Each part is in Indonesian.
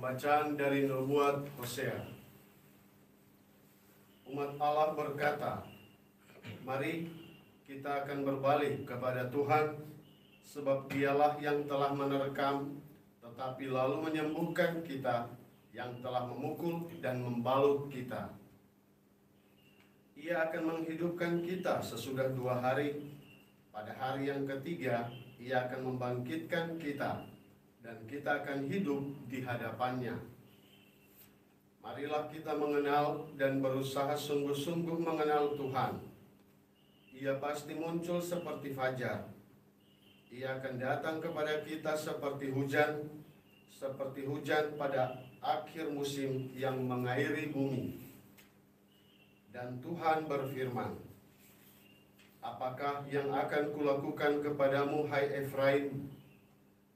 Pembacaan dari Nubuat Hosea. Umat Allah berkata, mari kita akan berbalik kepada Tuhan, sebab Dialah yang telah menerkam, tetapi lalu menyembuhkan kita, yang telah memukul dan membalut kita. Ia akan menghidupkan kita sesudah 2 hari. Pada hari yang ketiga, Ia akan membangkitkan kita, dan kita akan hidup di hadapannya. Marilah kita mengenal dan berusaha sungguh-sungguh mengenal Tuhan. Ia pasti muncul seperti fajar. Ia akan datang kepada kita seperti hujan pada akhir musim yang mengairi bumi. Dan Tuhan berfirman, apakah yang akan kulakukan kepadamu, hai Efraim?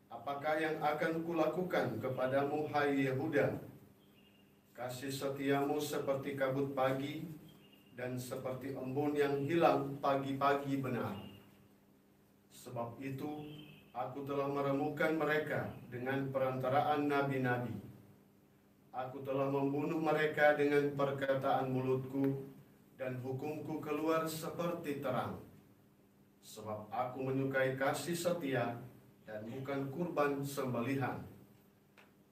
Apakah yang akan kulakukan kepadamu, hai Yehuda? Kasih setiamu seperti kabut pagi, dan seperti embun yang hilang pagi-pagi benar. Sebab itu, aku telah meremukkan mereka dengan perantaraan nabi-nabi. Aku telah membunuh mereka dengan perkataan mulutku, dan hukumku keluar seperti terang. Sebab aku menyukai kasih setia, dan bukan kurban sembelihan.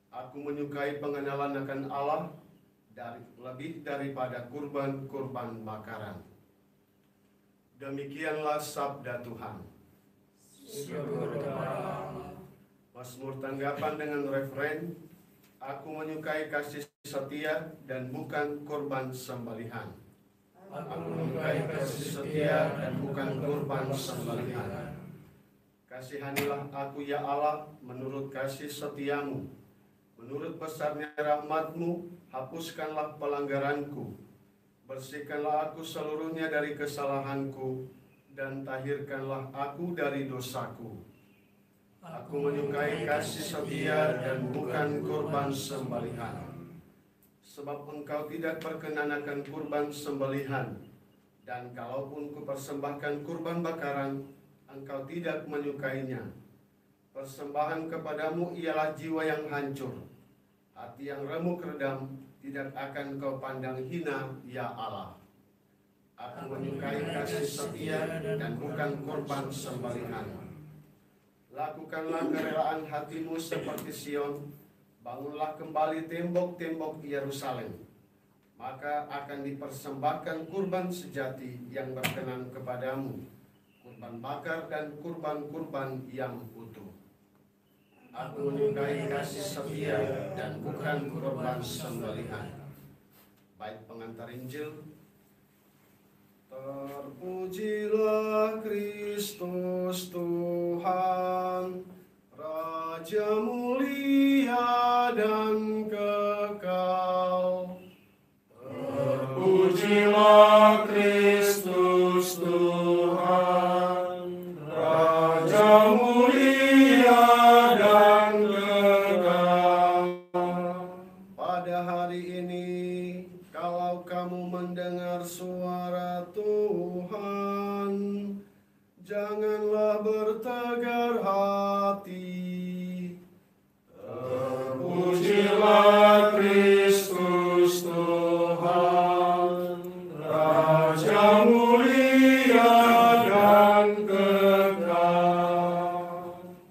Aku menyukai pengenalan akan Allah lebih daripada kurban-kurban bakaran. Demikianlah sabda Tuhan. Mazmur tanggapan dengan referen, aku menyukai kasih setia dan bukan kurban sembelihan. Aku menyukai kasih setia dan bukan kurban sembelihan. Kasihanilah aku ya Allah menurut kasih setiamu. Menurut besarnya rahmatmu, hapuskanlah pelanggaranku. Bersihkanlah aku seluruhnya dari kesalahanku, dan tahirkanlah aku dari dosaku. Aku menyukai kasih setia dan bukan kurban sembelihan. Sebab engkau tidak berkenan akan kurban sembelihan, dan kalaupun kupersembahkan kurban bakaran, engkau tidak menyukainya. Persembahan kepadamu ialah jiwa yang hancur. Hati yang remuk redam tidak akan kau pandang hina, ya Allah. Aku menyukai kasih setia dan bukan kurban sembelihan. Lakukanlah kerelaan hatimu seperti Sion. Bangunlah kembali tembok-tembok Yerusalem. Maka akan dipersembahkan kurban sejati yang berkenan kepadamu, kurban bakar dan kurban-kurban yang utuh. Aku menyukai kasih setia dan bukan kurban sembelihan. Baik pengantar Injil. Terpujilah Kristus Tuhan, Raja mulia dan kekal. Terpujilah Kristus Tuhan, Raja mulia dan kekal. Pada hari ini, kalau kamu mendengar suara Tuhan, janganlah bertegar hati. Terpujilah Kristus Tuhan, Raja mulia dan kekal.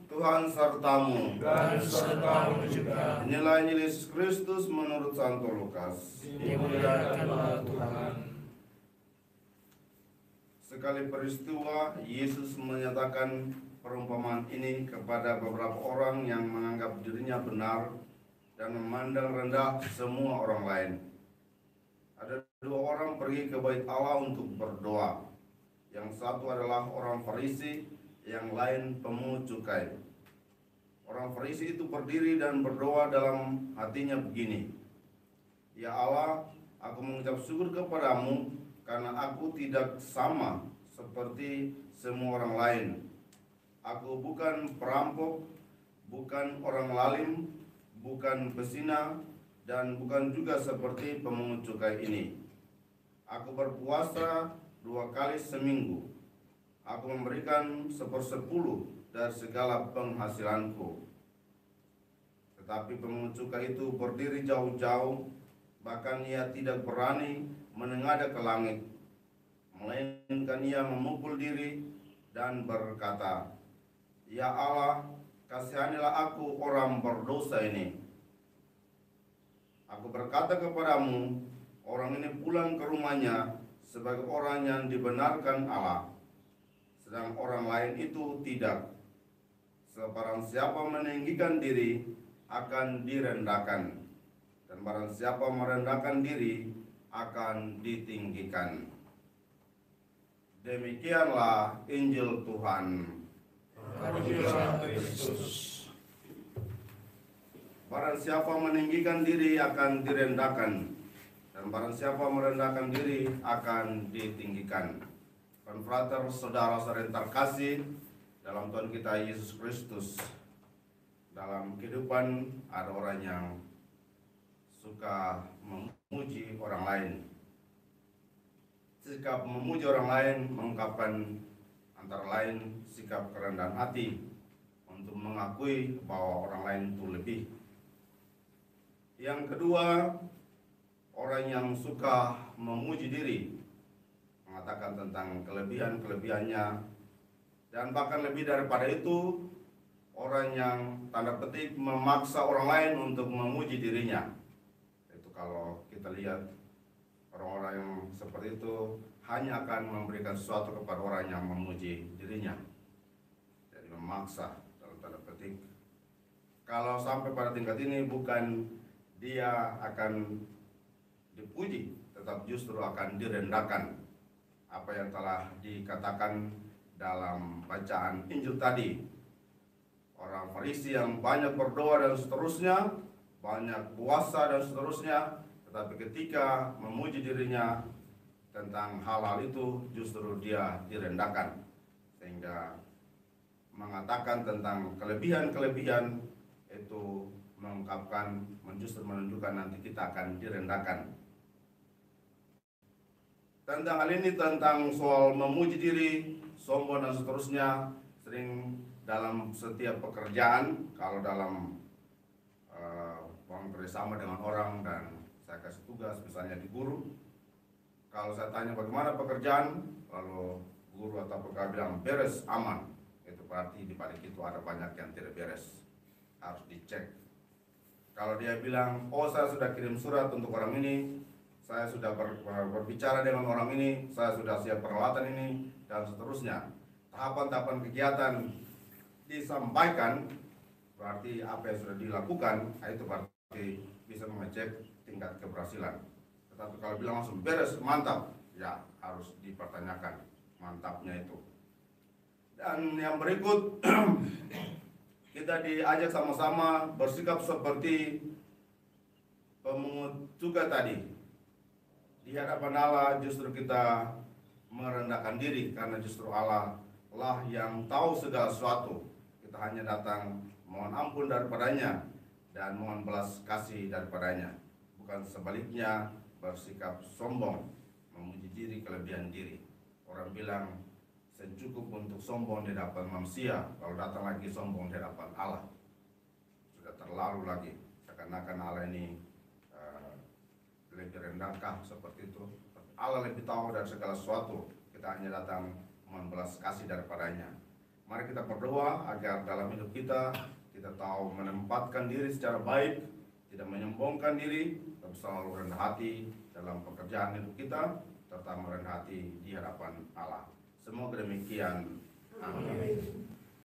Tuhan sertamu. Dan sertamu juga. Inilah Injil Yesus Kristus menurut Santo Lukas. Dimuliakanlah Tuhan. Sekali peristiwa, Yesus menyatakan perumpamaan ini kepada beberapa orang yang menganggap dirinya benar dan memandang rendah semua orang lain. Ada 2 orang pergi ke bait Allah untuk berdoa. Yang satu adalah orang Farisi, yang lain pemungut cukai. Orang Farisi itu berdiri dan berdoa dalam hatinya begini, ya Allah, aku mengucap syukur kepadamu karena aku tidak sama seperti semua orang lain. Aku bukan perampok, bukan orang lalim, bukan pezina, dan bukan juga seperti pemungut cukai ini. Aku berpuasa 2 kali seminggu. Aku memberikan 1/10 dari segala penghasilanku. Tetapi pemungut cukai itu berdiri jauh-jauh, bahkan ia tidak berani menengadah ke langit, melainkan ia memukul diri dan berkata, "Ya Allah, kasihanilah aku orang berdosa ini." Aku berkata kepadamu, orang ini pulang ke rumahnya sebagai orang yang dibenarkan Allah, sedang orang lain itu tidak. Sebarang siapa meninggikan diri akan direndahkan, dan barang siapa merendahkan diri akan ditinggikan. Demikianlah Injil Tuhan. Terpujilah Kristus. Barang siapa meninggikan diri akan direndahkan, dan barang siapa merendahkan diri akan ditinggikan. Konfrater, saudara-saudara terkasih dalam Tuhan kita Yesus Kristus, dalam kehidupan ada orang yang suka memuji orang lain. Sikap memuji orang lain mengungkapkan antara lain sikap kerendahan hati untuk mengakui bahwa orang lain itu lebih. Yang kedua, orang yang suka memuji diri, mengatakan tentang kelebihan-kelebihannya, dan bahkan lebih daripada itu, orang yang tanda petik memaksa orang lain untuk memuji dirinya. Itu kalau kita lihat orang-orang yang seperti itu hanya akan memberikan sesuatu kepada orang yang memuji dirinya. Jadi memaksa dalam tanda petik. Kalau sampai pada tingkat ini, bukan dia akan dipuji, tetap justru akan direndahkan. Apa yang telah dikatakan dalam bacaan Injil tadi, orang Farisi yang banyak berdoa dan seterusnya, banyak puasa dan seterusnya, tetapi ketika memuji dirinya tentang hal-hal itu justru dia direndahkan, sehingga mengatakan tentang kelebihan-kelebihan itu mengungkapkan, justru menunjukkan nanti kita akan direndahkan. Tentang hal ini, tentang soal memuji diri, sombong dan seterusnya, sering dalam setiap pekerjaan, kalau dalam bekerjasama dengan orang dan saya kasih tugas, misalnya di guru, kalau saya tanya bagaimana pekerjaan, lalu guru atau pegawai bilang beres, aman, itu berarti di balik itu ada banyak yang tidak beres, harus dicek. Kalau dia bilang, oh saya sudah kirim surat untuk orang ini, saya sudah berbicara dengan orang ini, saya sudah siap peralatan ini, dan seterusnya, tahapan-tahapan kegiatan disampaikan, berarti apa yang sudah dilakukan, itu berarti bisa mengecek tingkat keberhasilan. Tetapi kalau bilang langsung beres, mantap, ya harus dipertanyakan mantapnya itu. Dan yang berikut, kita diajak sama-sama bersikap seperti pemungut cukai tadi. Di hadapan Allah justru kita merendahkan diri, karena justru Allah lah yang tahu segala sesuatu. Kita hanya datang mohon ampun daripadanya dan mohon belas kasih daripadanya. Bukan sebaliknya bersikap sombong, memuji diri, kelebihan diri. Orang bilang cukup untuk sombong di hadapan manusia, kalau datang lagi sombong di hadapan Allah. Sudah terlalu lagi, seakan-akan Allah ini lebih rendahkah seperti itu. Allah lebih tahu dari segala sesuatu, kita hanya datang mohon belas kasih daripadanya. Mari kita berdoa agar dalam hidup kita tahu menempatkan diri secara baik, tidak menyombongkan diri, tapi selalu rendah hati dalam pekerjaan hidup kita, serta merendah hati di hadapan Allah. Semoga demikian. Amin.